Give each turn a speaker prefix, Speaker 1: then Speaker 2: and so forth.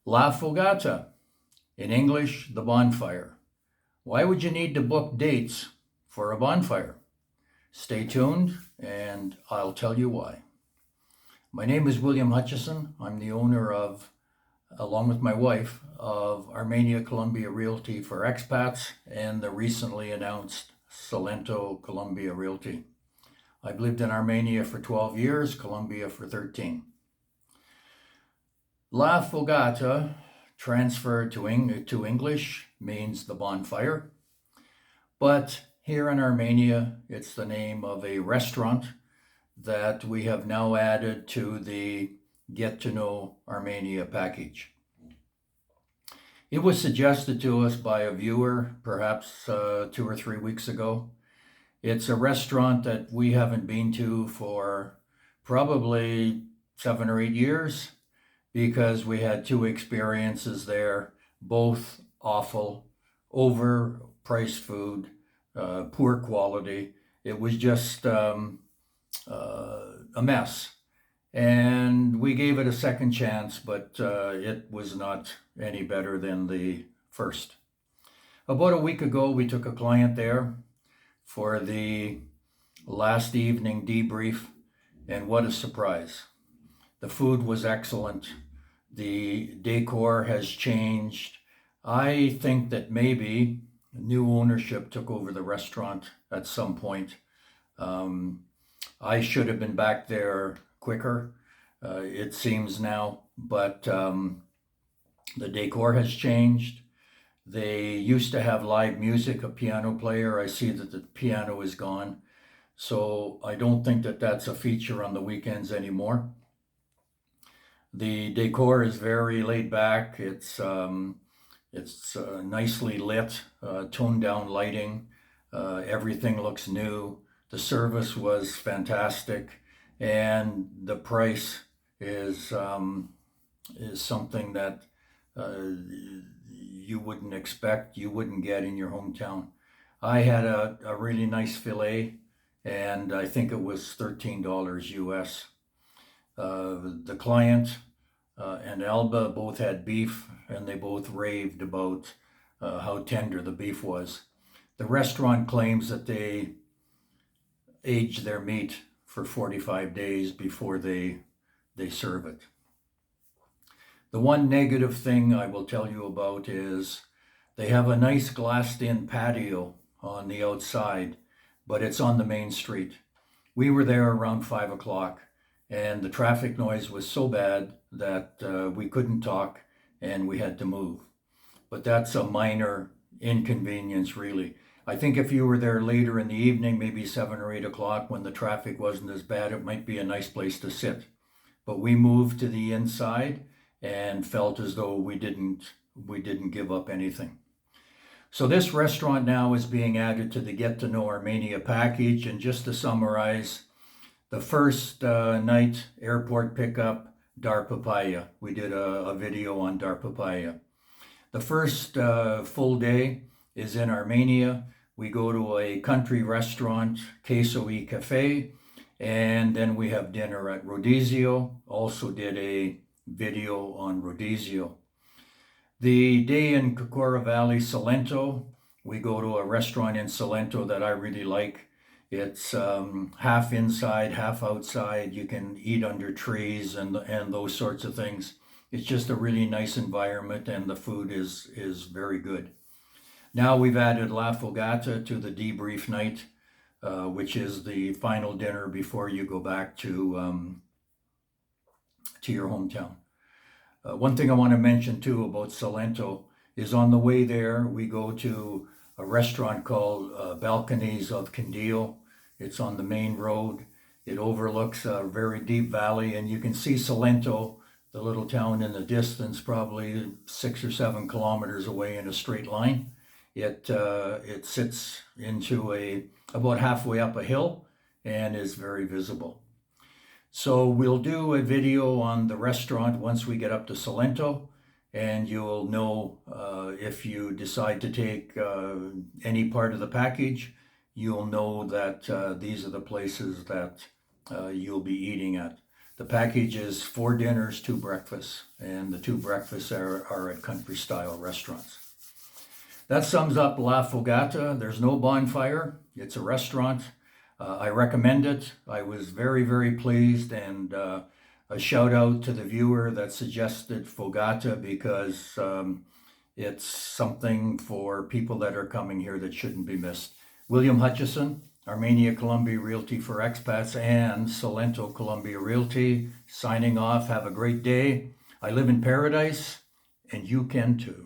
Speaker 1: La Fogata, in English, the bonfire. Why would you need to book dates for a bonfire? Stay tuned and I'll tell you why. My name is William Hutchison. I'm the owner of, along with my wife, of Armenia Colombia Realty for expats and the recently announced Salento Colombia Realty. I've lived in Armenia for 12 years, Colombia for 13. La Fogata, transferred to English, means the bonfire. But here in Armenia, it's the name of a restaurant that we have now added to the Get to Know Armenia package. It was suggested to us by a viewer perhaps 2 or 3 weeks ago. It's a restaurant that we haven't been to for probably 7 or 8 years because we had two experiences there, both awful, overpriced food, poor quality. It was just a mess. And we gave it a second chance, but it was not any better than the first. About a week ago, we took a client there for the last evening debrief, and what a surprise. The food was excellent. The decor has changed. I think that maybe new ownership took over the restaurant at some point. I should have been back there quicker, it seems now, but the decor has changed. They used to have live music, a piano player. I see that the piano is gone. So I don't think that that's a feature on the weekends anymore. The decor is very laid back. It's nicely lit, toned down lighting. Everything looks new. The service was fantastic, and the price is something that you wouldn't expect, you wouldn't get in your hometown. I had a really nice filet, and I think it was $13 US. The client and Alba both had beef, and they both raved about how tender the beef was. The restaurant claims that they age their meat for 45 days before they serve it. The one negative thing I will tell you about is they have a nice glassed-in patio on the outside, but it's on the main street. We were there around 5 o'clock, and the traffic noise was so bad that we couldn't talk and we had to move. But that's a minor inconvenience, really. I think if you were there later in the evening, maybe 7 or 8 o'clock, when the traffic wasn't as bad, it might be a nice place to sit. But we moved to the inside and felt as though we didn't give up anything. So this restaurant now is being added to the Get to Know Armenia package. And just to summarize, the first night, airport pickup, Dar Papaya. We did a video on Dar Papaya. The first full day is in Armenia. We go to a country restaurant, Queso y Cafe, and then we have dinner at Rodizio. Also did a video on Rodizio. The day in Cocora Valley, Salento, we go to a restaurant in Salento that I really like. It's half inside, half outside. You can eat under trees and those sorts of things. It's just a really nice environment, and the food is very good. Now we've added La Fogata to the debrief night, which is the final dinner before you go back to your hometown. One thing I want to mention too about Salento is on the way there, we go to a restaurant called Balconies of Candil. It's on the main road. It overlooks a very deep valley, and you can see Salento, the little town in the distance, probably 6 or 7 kilometers away in a straight line. It sits into about halfway up a hill and is very visible. So we'll do a video on the restaurant once we get up to Salento, and you'll know if you decide to take any part of the package, you'll know that these are the places that you'll be eating at. The package is 4 dinners, 2 breakfasts, and the 2 breakfasts are at country style restaurants. That sums up La Fogata. There's no bonfire. It's a restaurant. I recommend it. I was very, very pleased, and a shout out to the viewer that suggested Fogata because it's something for people that are coming here that shouldn't be missed. William Hutchison, Armenia Colombia Realty for Expats, and Salento Colombia Realty, signing off. Have a great day. I live in paradise, and you can too.